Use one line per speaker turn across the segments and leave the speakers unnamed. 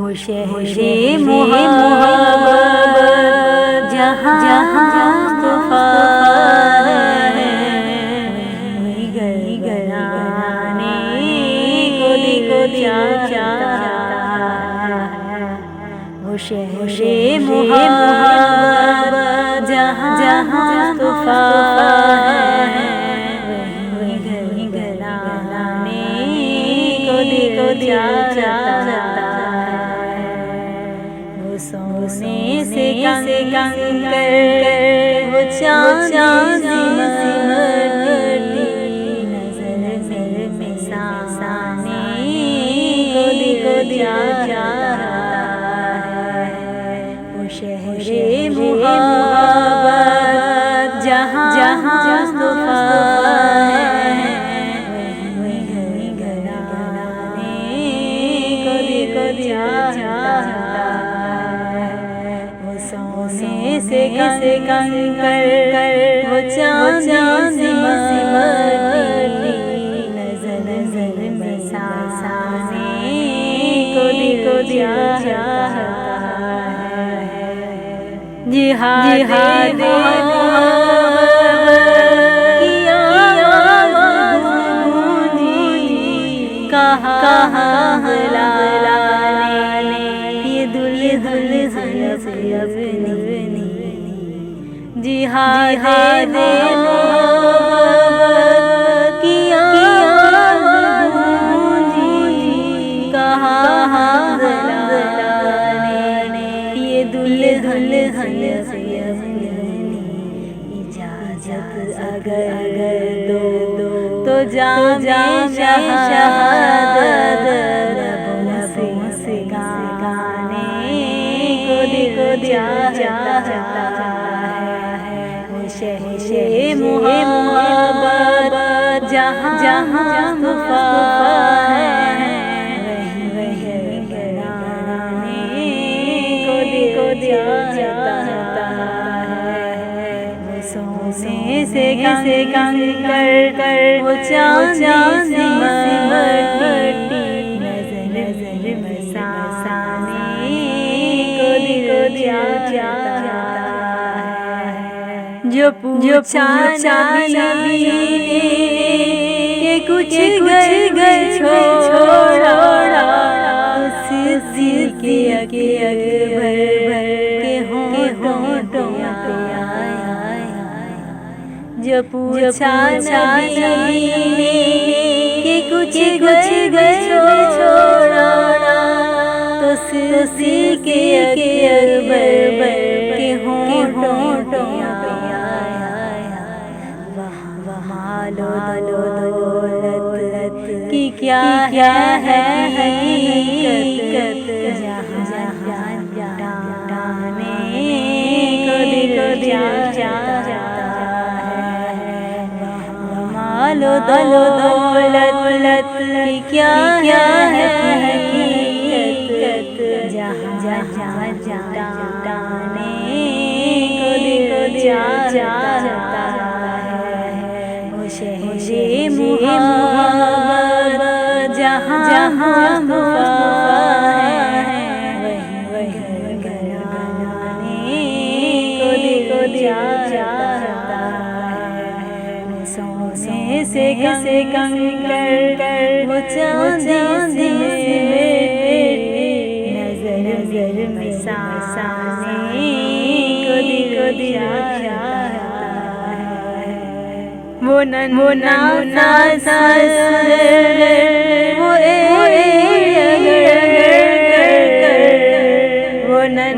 وہ شہر محبت جہاں مصطفیٰ ہے، وہی گھرانے کو چاہتا ہے۔ وہ شہر محبت جہاں مصطفیٰ ہے، وہی گھرانے کو چاہتا ہے۔ وہ سونے سے کنگن کر وہ چاندی سمٹی، نظر میں سامنے کو چاہتا ہے۔ وہ شہر محبت جہاں مصطفیٰ ہے، وہی گھرانے کو چاہتا ہے۔ وہ سونے سے کنگن کر وہ چاندی سمٹی، نظر میں سامنے کو چاہتا ہے۔ جہاد کہاں لانے یہ دلہن اپنی، جہاد کہاں لانے یہ دلہن اپنی، اجازت اگر دو تو جام شہادت لبوں سے گانے کو چاہتا ہے۔ وہ شہر محبت جہاں مصطفیٰ ہے، وہی گھرانے کو چاہتا ہے۔ وہ سونے سے کنگن کر وہ چاندی سمٹی، نظر میں سامنے کو چاہتا ہے۔ جو پوچھا نبی نے کہ کچھ گھر چھوڑا، صدیق اکبر کے ہونٹوں پہ آیا۔ جو پوچھا نبی نے کہ کچھ گھر چھوڑا، تو صدیق اکبر کے ہونٹوں پہ آیا۔ وہاں دولت کی کیا ہے حقیقت، جہاں ڈانے کو چاہتا ہے۔ مال و دولت کی کیا ہے حقیقت، جہاں ڈانے کو چاہتا ہے۔ وہ شہر محبت جہاں مصطفیٰ ہے، وہی گھرانے کو چاہتا ہے۔ سونے سے کنگن کر وہ چاندی سمٹی، نظر میں سامنے کو چاہتا ہے۔ وہ ننھا سا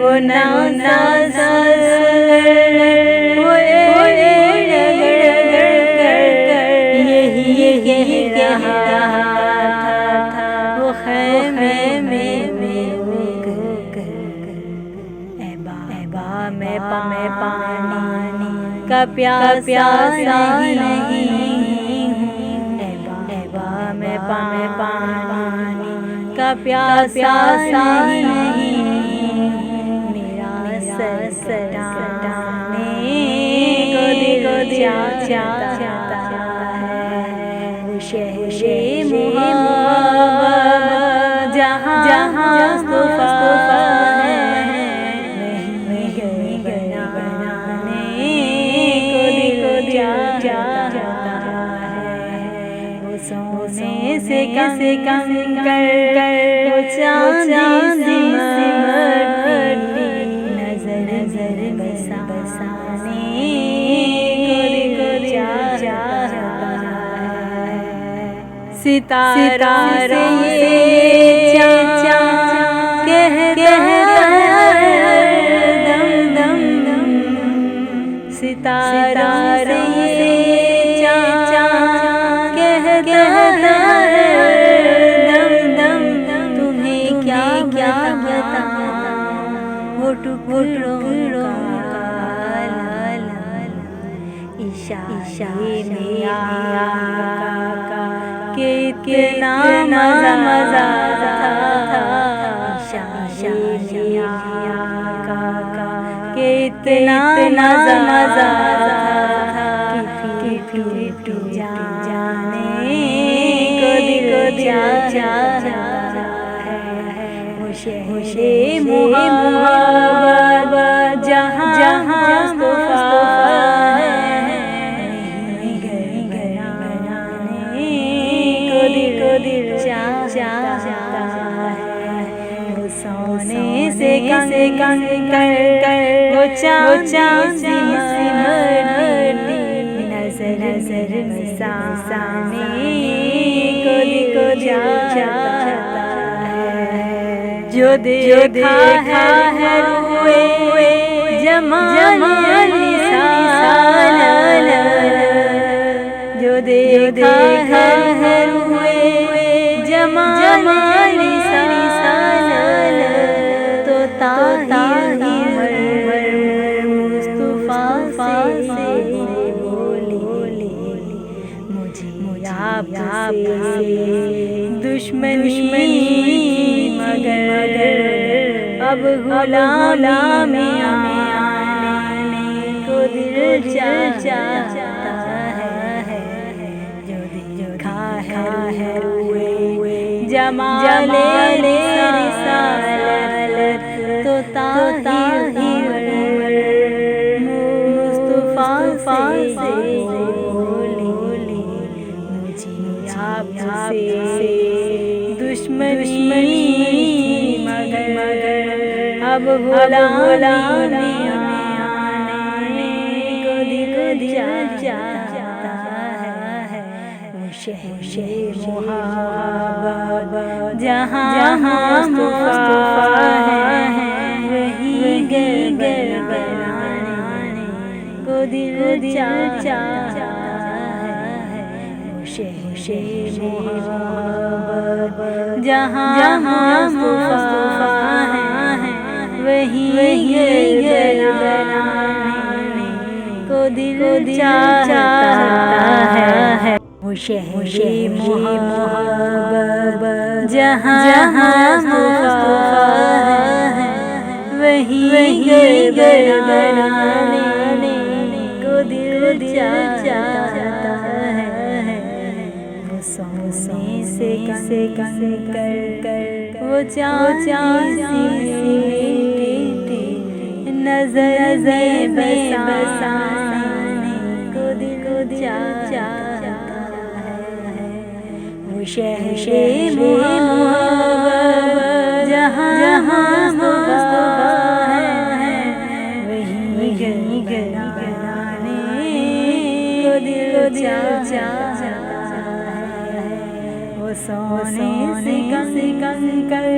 وہ ننھا سا یہی کہہ رہا تھا وہ خیمے میں میں پانی کا پیاسا نہیں، میں پانی کا پیاسا نہیں، میرا سرسرانے کو چاہتا ہے۔ وہ شہر محبت جہاں मुस्तफा है, वहीं घर बनाने को दिल चाहता है। वो सोने से कम कर वो चांदी सिमरती, नजर बसाने को दिल चाहता है। सितारा से कहता है दम सितारा से कहता है दम तुम्हें क्या बताऊं, वो टुकड़ों का इशारे में आका के कितना मजा था, इशारे में आका के इतना मजा था कि फिर टूट जाने को दिल चाहता है। वो शहरे मोहब्बत जहाँ मुस्तफा दिल चाहता है। वो सोने से कम कर वो चांदी सिमरती, नजर बसाने को दिल चाहता है। जो देखा है हुए जमाल जो देखा है जमाल तो ताहिर मुस्तफा से बोली, मुझे आपसे दुश्मनी मगर अब गुलामी आने को दिल चाहता है। जो देखा है जमाल रिसालत तो ताहिर मुस्तफा से बोली, मुझे आपसे दुश्मनी मगर अब गुलामी आने को दिल चाहता है। वो शहर मोहब्बत जहाँ मुस्तफा है, वहीं घर बनाने को दिल चाहता है। वो शहर मोहब्बत जहाँ मुस्तफा है, वहीं घर बनाने को दिल चाहता है। वो शहर मोहब्बत जहाँ मुस्तफा है, वहीं घर बनाने को दिल चाहता है। वो सोने से कम कर वो चांदी नजर बसाने को दिल चाहता है। वो शहर मोहब्बत जहाँ मुस्तफा है, वहीं घर बनाने को दिल चाहता है। वो सोने से कम कर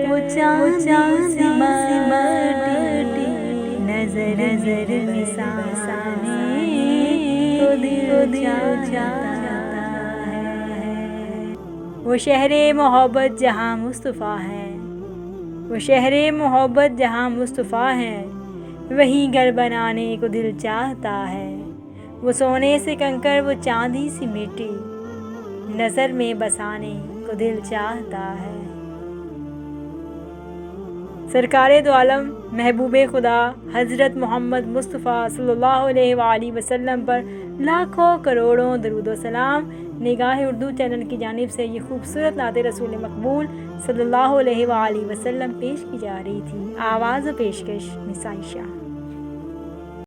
वो चांदी सिमरती, नजर बसाने को दिल चाहता है। वो शहरे मोहब्बत जहाँ मुस्तफ़ा है, वो शहरे मोहब्बत जहाँ मुस्तफ़ा है, वहीं घर बनाने को दिल चाहता है। वो सोने से कंकर वो चांदी सी मिट्टी, नज़र में बसाने को दिल चाहता है। सरकारे दो आलम महबूबे खुदा हज़रत मोहम्मद मुस्तफ़ा सल्लल्लाहु अलैहि वसल्लम पर लाखों करोड़ों दरूद व सलाम। نگاہ اردو چینل کی جانب سے یہ خوبصورت نعت رسول مقبول صلی اللہ علیہ وآلہ وسلم پیش کی جا رہی تھی۔ آواز و پیشکش مس عائشہ۔